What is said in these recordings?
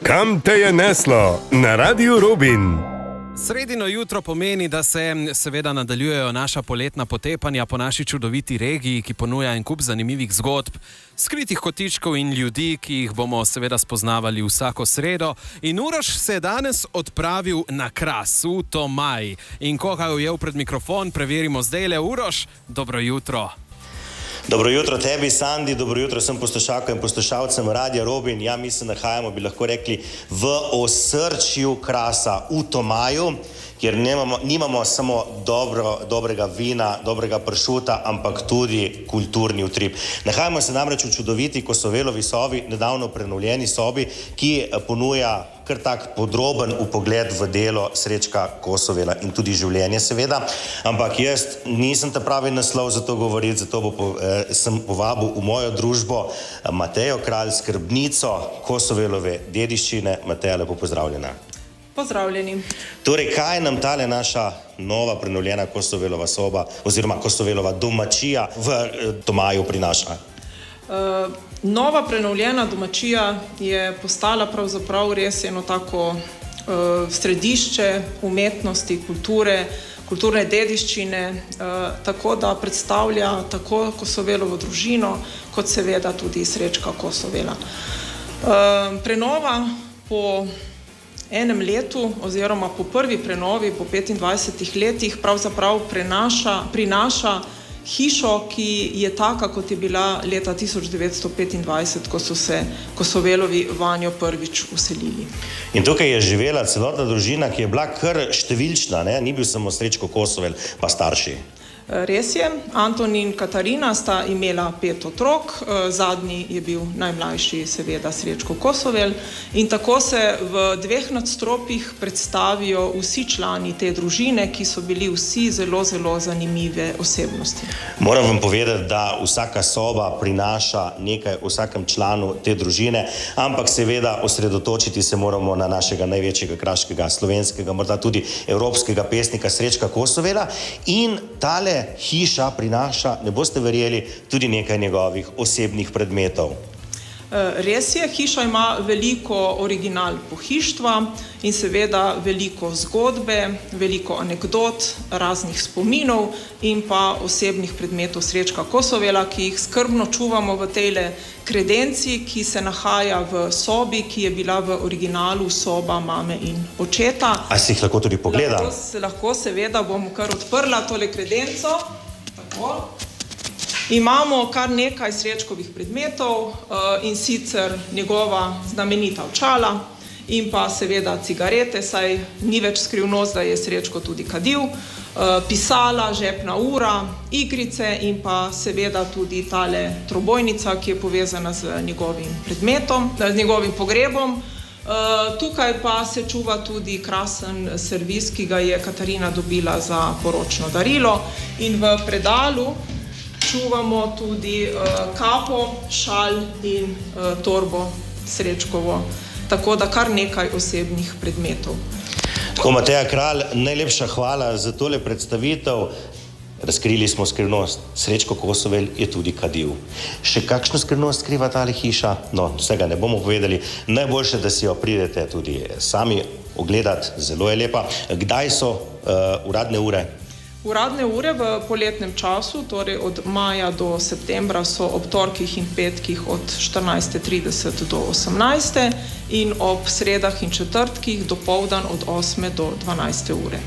Kam te je neslo na Radiu Robin? Sredino jutro pomeni, da se seveda nadaljujejo naša poletna potepanja po naši čudoviti regiji, ki ponuja en kup zanimivih zgodb, skritih kotičkov in ljudi, ki jih bomo seveda spoznavali vsako sredo. In Uroš se je danes odpravil na Kras, v Tomaj. In ko ga je ujel pred mikrofon, preverimo zdajle. Uroš, dobro jutro. Dobro jutro tebi, Sandi, dobro jutro vsem poslušalkam in poslušalcem Radia Robin. Ja, mi se nahajamo, bi lahko rekli, v osrčju Krasa, v Tomaju, kjer nimamo samo dobrega vina, dobrega pršuta, ampak tudi kulturni utrip. Nahajamo se namreč v čudoviti Kosovelovi sobi, nedavno prenovljeni sobi, ki ponuja kar tak podroben vpogled v delo Srečka Kosovela in tudi življenje seveda. Ampak jaz nisem ta pravi naslov za to govoriti, zato sem povabil v mojo družbo Matejo Kralj, skrbnico Kosovelove dediščine. Mateja, lepo pozdravljena. Pozdravljeni. Torej, kaj nam tale naša nova prenovljena Kosovelova soba oziroma Kosovelova domačija v Tomaju prinaša? Nova prenovljena domačija je postala pravzaprav res eno tako središče umetnosti, kulturne dediščine, tako da predstavlja tako Kosovelovo družino, kot seveda tudi Srečka Kosovela. Prenova po enem letu oziroma po prvi prenovi po 25 letih pravzaprav prinaša hišo, ki je taka, kot je bila leta 1925, ko so se Kosovelovi vanjo prvič uselili. In tukaj je živela celotna družina, ki je bila kar številčna, ne? Ni bil samo Srečko Kosovel, pa starši. Res je, Anton in Katarina sta imela 5 otrok, zadnji je bil najmlajši seveda Srečko Kosovel in tako se v 2 nadstropjih predstavijo vsi člani te družine, ki so bili vsi zelo, zelo zanimive osebnosti. Moram vam povedati, da vsaka soba prinaša nekaj vsakem članu te družine, ampak seveda osredotočiti se moramo na našega največjega kraškega, slovenskega, morda tudi evropskega pesnika Srečka Kosovela in tale hiša prinaša, ne boste verjeli, tudi nekaj njegovih osebnih predmetov. Res je, hiša ima veliko original pohištva in seveda veliko zgodbe, veliko anekdot, raznih spominov in pa osebnih predmetov Srečka Kosovela, ki jih skrbno čuvamo v tejle kredenci, ki se nahaja v sobi, ki je bila v originalu soba mame in očeta. A si jih lahko tudi pogledam? Lahko seveda, bom kar odprla tole kredenco. Tako. Imamo kar nekaj Srečkovih predmetov in sicer njegova znamenita očala in pa seveda cigarete, saj ni več skrivnost, da je Srečko tudi kadil, pisala, žepna ura, igrice in pa seveda tudi tale trobojnica, ki je povezana z njegovim predmetom, z njegovim pogrebom. Tukaj pa se čuva tudi krasen servis, ki ga je Katarina dobila za poročno darilo in v predalu čuvamo tudi kapo, šal in torbo Srečkovo, tako da kar nekaj osebnih predmetov. Tako, Mateja Kralj, najlepša hvala za tole predstavitev. Razkrili smo skrivnost. Srečko Kosovel je tudi kadil. Še kakšno skrivnost skriva tale hiša? No, vsega ne bomo povedali. Najboljše, da si jo pridete tudi sami ogledati. Zelo je lepa. Kdaj so uradne ure? Uradne ure v poletnem času, torej od maja do septembra, so ob torkih in petkih od 14:30 do 18 in ob sredah in četrtkih dopoldan od 8 do 12 ure.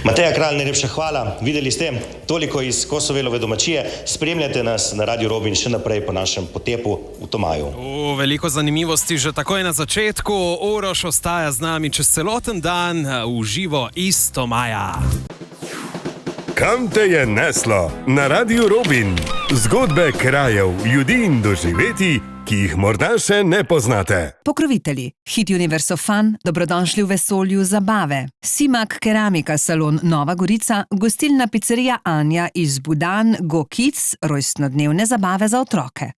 Mateja Kralj, najlepša hvala. Videli ste toliko iz Kosovelove domačije. Spremljate nas na Radiu Robin še naprej po našem potepu v Tomaju. Veliko zanimivosti že takoj na začetku. Uroš ostaja z nami čez celoten dan v živo iz Tomaja. Kam te je neslo na Radiu Robin? Zgodbe krajev, ljudi in doživetij, ki jih morda še ne poznate. Pokrovitelji: Hit Universo Fun, dobrodošli v vesolju zabave. Simak Keramika salon Nova Gorica, gostilna pizzerija Anja iz Budan, Go Kids, rojstnodnevne zabave za otroke.